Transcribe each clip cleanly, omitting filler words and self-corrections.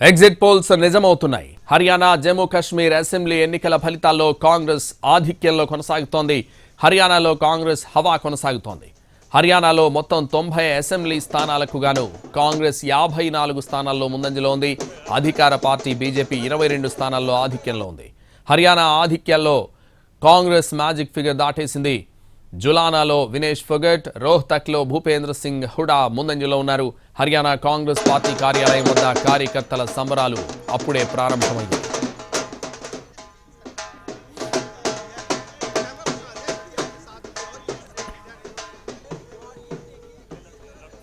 Exit polls నిజమవుతున్నాయి. Haryana, Jammu Kashmir assembly ఎన్నికల ఫలితాల్లో కాంగ్రెస్ ఆధిక్యంలో కొనసాగుతోంది. హర్యానాలో కాంగ్రెస్ హవా కొనసాగుతోంది. హర్యానాలో మొత్తం 90 అసెంబ్లీ స్థానాలకు గాను కాంగ్రెస్ 54 స్థానాల్లో ముందంజలో ఉంది. అధికార పార్టీ బీజేపీ 22 స్థానాల్లో ఆధిక్యంలో ఉంది. హర్యానా ఆధిక్యాల్లో కాంగ్రెస్ మ్యాజిక్ ఫిగర్ దాటేసింది. జులానాలో వినేష్ ఫొగట్, రోహ్తక్లో భూపేంద్ర సింగ్ హుడా ముందంజలో ఉన్నారు. హర్యానా కాంగ్రెస్ పార్టీ కార్యాలయం వద్ద కార్యకర్తల సంబరాలు అప్పుడే ప్రారంభమైంది.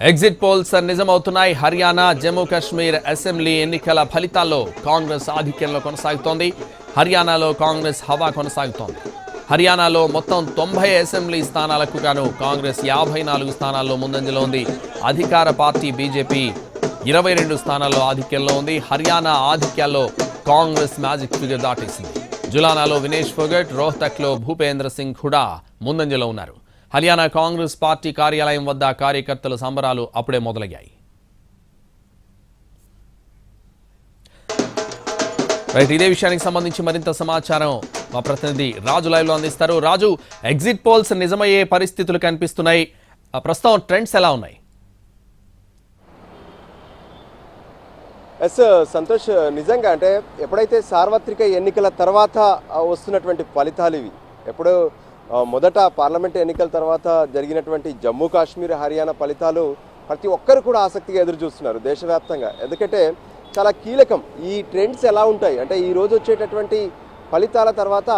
ఎగ్జిట్ పోల్స్ నిజమవుతున్నాయి. హర్యానా, జమ్మూ కాశ్మీర్ అసెంబ్లీ ఎన్నికల ఫలితాల్లో కాంగ్రెస్ ఆధిక్యంలో కొనసాగుతోంది. హర్యానాలో కాంగ్రెస్ హవా కొనసాగుతోంది. హర్యానాలో మొత్తం 90 అసెంబ్లీ స్థానాలకు గాను కాంగ్రెస్ 54 స్థానాల్లో ముందంజలో ఉంది. అధికార పార్టీ బీజేపీ 22 స్థానాల్లో ఆధిక్యంలో ఉంది. హర్యానా ఆధిక్యాల్లో కాంగ్రెస్ మ్యాజిక్ ఫిగర్ దాటేసింది. జులానాలో వినేష్ ఫొగట్, రోహ్తక్లో భూపేంద్ర సింగ్ హుడా ముందంజలో ఉన్నారు. హర్యానా కాంగ్రెస్ పార్టీ కార్యాలయం వద్ద కార్యకర్తల సంబరాలు అప్పుడే మొదలయ్యాయి. ఇదే విషయానికి సంబంధించి మరింత సమాచారం మా ప్రతినిధి రాజు లైవ్ లో అందిస్తారు. రాజు, ఎగ్జిట్ పోల్స్ నిజమయ్యే పరిస్థితులు కనిపిస్తున్నాయి. ప్రస్తుతం ట్రెండ్స్ ఎలా ఉన్నాయి? సంతోష్, నిజంగా అంటే ఎప్పుడైతే సార్వత్రిక ఎన్నికల తర్వాత వస్తున్నటువంటి ఫలితాలు ఇవి. ఎప్పుడు మొదట పార్లమెంట్ ఎన్నికల తర్వాత జరిగినటువంటి జమ్మూ కాశ్మీర్, హర్యానా ఫలితాలు ప్రతి ఒక్కరు కూడా ఆసక్తిగా ఎదురు చూస్తున్నారు దేశవ్యాప్తంగా. ఎందుకంటే చాలా కీలకం. ఈ ట్రెండ్స్ ఎలా ఉంటాయి అంటే ఈ రోజు వచ్చేటటువంటి ఫలితాల తర్వాత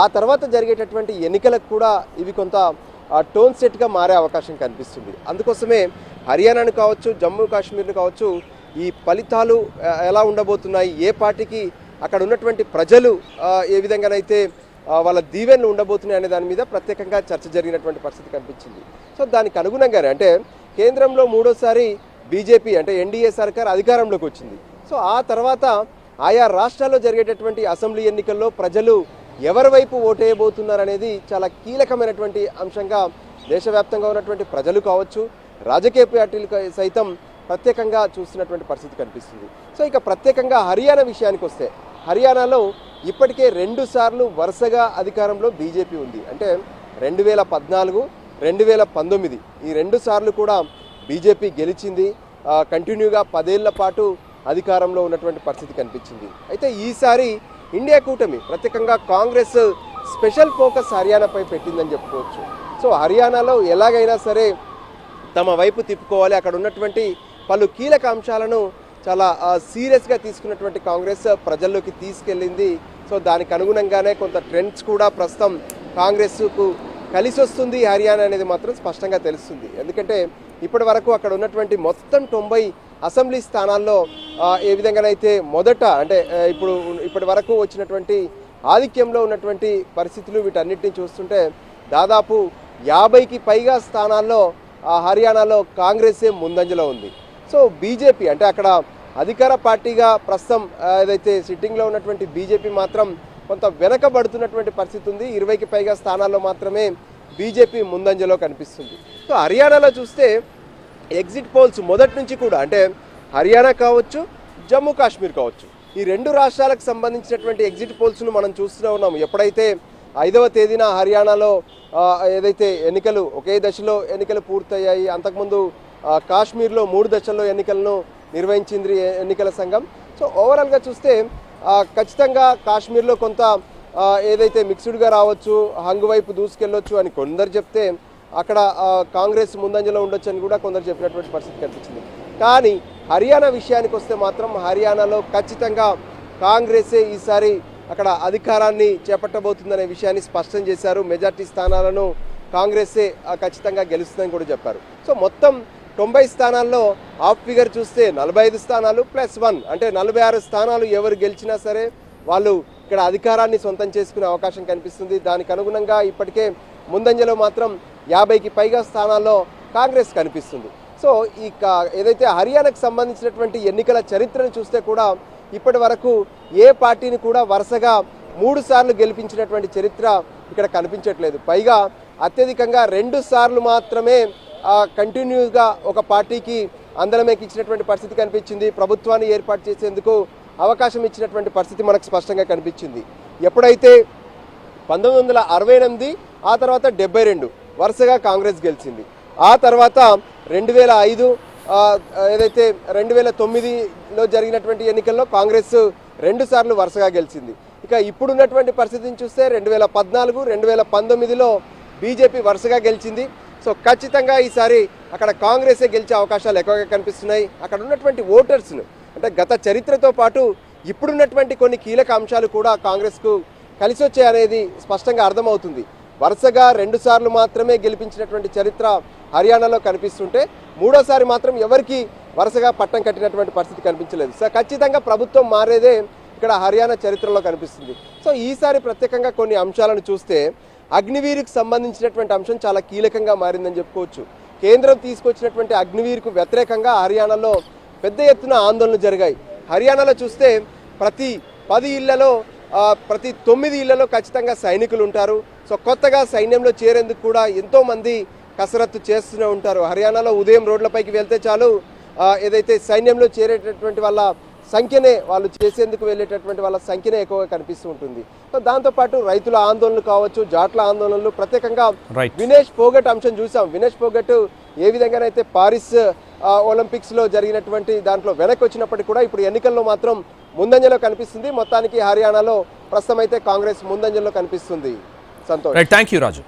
ఆ తర్వాత జరిగేటటువంటి ఎన్నికలకు కూడా ఇవి కొంత టోన్ సెట్గా మారే అవకాశం కనిపిస్తుంది. అందుకోసమే హర్యానాను కావచ్చు, జమ్మూ కాశ్మీర్ను కావచ్చు, ఈ ఫలితాలు ఎలా ఉండబోతున్నాయి, ఏ పార్టీకి అక్కడ ఉన్నటువంటి ప్రజలు ఏ విధంగానైతే వాళ్ళ దీవెనలు ఉండబోతున్నాయి అనే దాని మీద ప్రత్యేకంగా చర్చ జరిగినటువంటి పరిస్థితి కనిపించింది. సో దానికి అనుగుణంగానే అంటే కేంద్రంలో మూడోసారి బీజేపీ అంటే ఎన్డీఏ సర్కార్ అధికారంలోకి వచ్చింది. సో ఆ తర్వాత ఆయా రాష్ట్రాల్లో జరిగేటటువంటి అసెంబ్లీ ఎన్నికల్లో ప్రజలు ఎవరి వైపు ఓటేయబోతున్నారనేది చాలా కీలకమైనటువంటి అంశంగా దేశవ్యాప్తంగా ఉన్నటువంటి ప్రజలు కావచ్చు, రాజకీయ పార్టీలు సైతం ప్రత్యేకంగా చూస్తున్నటువంటి పరిస్థితి కనిపిస్తుంది. సో ఇక ప్రత్యేకంగా హర్యానా విషయానికి వస్తే, హర్యానాలో ఇప్పటికే 2 సార్లు వరుసగా అధికారంలో బీజేపీ ఉంది. అంటే 2014, 2019 ఈ 2 సార్లు కూడా బీజేపీ గెలిచింది. కంటిన్యూగా 10 ఏళ్ల పాటు అధికారంలో ఉన్నటువంటి పరిస్థితి కనిపించింది. అయితే ఈసారి ఇండియా కూటమి ప్రత్యేకంగా కాంగ్రెస్ స్పెషల్ ఫోకస్ హర్యానాపై పెట్టిందని చెప్పుకోవచ్చు. సో హర్యానాలో ఎలాగైనా సరే తమ వైపు తిప్పుకోవాలి, అక్కడ ఉన్నటువంటి పలు కీలక అంశాలను చాలా సీరియస్గా తీసుకున్నటువంటి కాంగ్రెస్ ప్రజల్లోకి తీసుకెళ్ళింది. సో దానికి అనుగుణంగానే కొంత ట్రెండ్స్ కూడా ప్రస్తుతం కాంగ్రెస్కు కలిసి వస్తుంది హర్యానా అనేది మాత్రం స్పష్టంగా తెలుస్తుంది. ఎందుకంటే ఇప్పటి వరకు అక్కడ ఉన్నటువంటి మొత్తం 90 అసెంబ్లీ స్థానాల్లో ఏ విధంగానైతే మొదట అంటే ఇప్పటి వరకు వచ్చినటువంటి ఆధిక్యంలో ఉన్నటువంటి పరిస్థితులు వీటన్నిటిని చూస్తుంటే దాదాపు 50కి పైగా స్థానాల్లో హర్యానాలో కాంగ్రెసే ముందంజలో ఉంది. సో బీజేపీ అంటే అక్కడ అధికార పార్టీగా ప్రస్తుతం ఏదైతే సిట్టింగ్లో ఉన్నటువంటి బీజేపీ మాత్రం కొంత వెనకబడుతున్నటువంటి పరిస్థితి ఉంది. 20కి పైగా స్థానాల్లో మాత్రమే బీజేపీ ముందంజలో కనిపిస్తుంది. సో హర్యానాలో చూస్తే ఎగ్జిట్ పోల్స్ మొదటి నుంచి కూడా అంటే హర్యానా కావచ్చు, జమ్మూ కాశ్మీర్ కావచ్చు, ఈ 2 రాష్ట్రాలకు సంబంధించినటువంటి ఎగ్జిట్ పోల్స్ను మనం చూస్తూనే ఉన్నాము. ఎప్పుడైతే 5వ తేదీన హర్యానాలో ఏదైతే ఎన్నికలు ఒకే దశలో ఎన్నికలు పూర్తయ్యాయి, అంతకుముందు కాశ్మీర్లో 3 దశల్లో ఎన్నికలను నిర్వహించింది ఎన్నికల సంఘం. సో ఓవరాల్గా చూస్తే ఖచ్చితంగా కాశ్మీర్లో కొంత ఏదైతే మిక్స్డ్గా రావచ్చు, హంగు వైపు దూసుకెళ్ళొచ్చు అని కొందరు చెప్తే అక్కడ కాంగ్రెస్ ముందంజలో ఉండొచ్చు అని కూడా కొందరు చెప్పినటువంటి పరిస్థితి కనిపించింది. కానీ హర్యానా విషయానికి వస్తే మాత్రం హర్యానాలో ఖచ్చితంగా కాంగ్రెసే ఈసారి అక్కడ అధికారాన్ని చేపట్టబోతుందనే విషయాన్ని స్పష్టం చేశారు. మెజార్టీ స్థానాలను కాంగ్రెసే ఖచ్చితంగా గెలుస్తుందని కూడా చెప్పారు. సో మొత్తం 90 స్థానాల్లో ఆఫ్ ఫిగర్ చూస్తే 45 స్థానాలు +1 అంటే 46 స్థానాలు ఎవరు గెలిచినా సరే వాళ్ళు ఇక్కడ అధికారాన్ని సొంతం చేసుకునే అవకాశం కనిపిస్తుంది. దానికి అనుగుణంగా ఇప్పటికే ముందంజలో మాత్రం 50కి పైగా స్థానాల్లో కాంగ్రెస్ కనిపిస్తుంది. సో ఈ ఏదైతే హర్యానాకు సంబంధించినటువంటి ఎన్నికల చరిత్రను చూస్తే కూడా ఇప్పటి వరకు ఏ పార్టీని కూడా వరుసగా 3 సార్లు గెలిపించినటువంటి చరిత్ర ఇక్కడ కనిపించట్లేదు. పైగా అత్యధికంగా 2 సార్లు మాత్రమే కంటిన్యూగా ఒక పార్టీకి అందలం ఎక్కించినటువంటి పరిస్థితి కనిపించింది. ప్రభుత్వాన్ని ఏర్పాటు చేసేందుకు అవకాశం ఇచ్చినటువంటి పరిస్థితి మనకు స్పష్టంగా కనిపించింది. ఎప్పుడైతే 1968 ఆ తర్వాత 72 వరుసగా కాంగ్రెస్ గెలిచింది. ఆ తర్వాత 2005 ఏదైతే 2009లో జరిగినటువంటి ఎన్నికల్లో కాంగ్రెస్ 2 సార్లు వరుసగా గెలిచింది. ఇక ఇప్పుడున్నటువంటి పరిస్థితిని చూస్తే 2014, 2019లో బీజేపీ వరుసగా గెలిచింది. సో ఖచ్చితంగా ఈసారి అక్కడ కాంగ్రెసే గెలిచే అవకాశాలు ఎక్కువగా కనిపిస్తున్నాయి. అక్కడ ఉన్నటువంటి ఓటర్స్ను అంటే గత చరిత్రతో పాటు ఇప్పుడున్నటువంటి కొన్ని కీలక అంశాలు కూడా కాంగ్రెస్కు కలిసి వచ్చాయనేది స్పష్టంగా అర్థమవుతుంది. వరుసగా 2 సార్లు మాత్రమే గెలిపించినటువంటి చరిత్ర హర్యానాలో కనిపిస్తుంటే మూడోసారి మాత్రం ఎవరికి వరుసగా పట్టం కట్టినటువంటి పరిస్థితి కనిపించలేదు. సో ఖచ్చితంగా ప్రభుత్వం మారేదే ఇక్కడ హర్యానా చరిత్రలో కనిపిస్తుంది. సో ఈసారి ప్రత్యేకంగా కొన్ని అంశాలను చూస్తే అగ్నివీర్కి సంబంధించినటువంటి అంశం చాలా కీలకంగా మారిందని చెప్పుకోవచ్చు. కేంద్రం తీసుకొచ్చినటువంటి అగ్నివీర్కు వ్యతిరేకంగా హర్యానాలో పెద్ద ఎత్తున ఆందోళనలు జరిగాయి. హర్యానాలో చూస్తే ప్రతి 10 ఇళ్లలో ప్రతి 9 ఇళ్లలో ఖచ్చితంగా సైనికులు ఉంటారు. సో కొత్తగా సైన్యంలో చేరేందుకు కూడా ఎంతోమంది కసరత్తు చేస్తూనే ఉంటారు. హర్యానాలో ఉదయం రోడ్లపైకి వెళ్తే చాలు ఏదైతే సైన్యంలో చేరేటటువంటి వాళ్ళ సంఖ్యనే వాళ్ళు చేసేందుకు వెళ్ళేటటువంటి వాళ్ళ సంఖ్యనే ఎక్కువగా కనిపిస్తూ ఉంటుంది. సో దాంతోపాటు రైతుల ఆందోళనలు కావచ్చు, జాట్ల ఆందోళనలు, ప్రత్యేకంగా వినేష్ ఫోగట్ అంశం చూసాం. వినేష్ ఫోగట్ ఏ విధంగానైతే పారిస్ ఒలింపిక్స్లో జరిగినటువంటి దాంట్లో వెనక్కి వచ్చినప్పటికీ కూడా ఇప్పుడు ఎన్నికల్లో మాత్రం ముందంజలో కనిపిస్తుంది. మొత్తానికి హర్యానాలో ప్రస్తుతం అయితే కాంగ్రెస్ ముందంజలో కనిపిస్తుంది. సంతోష్. Thank you Raju.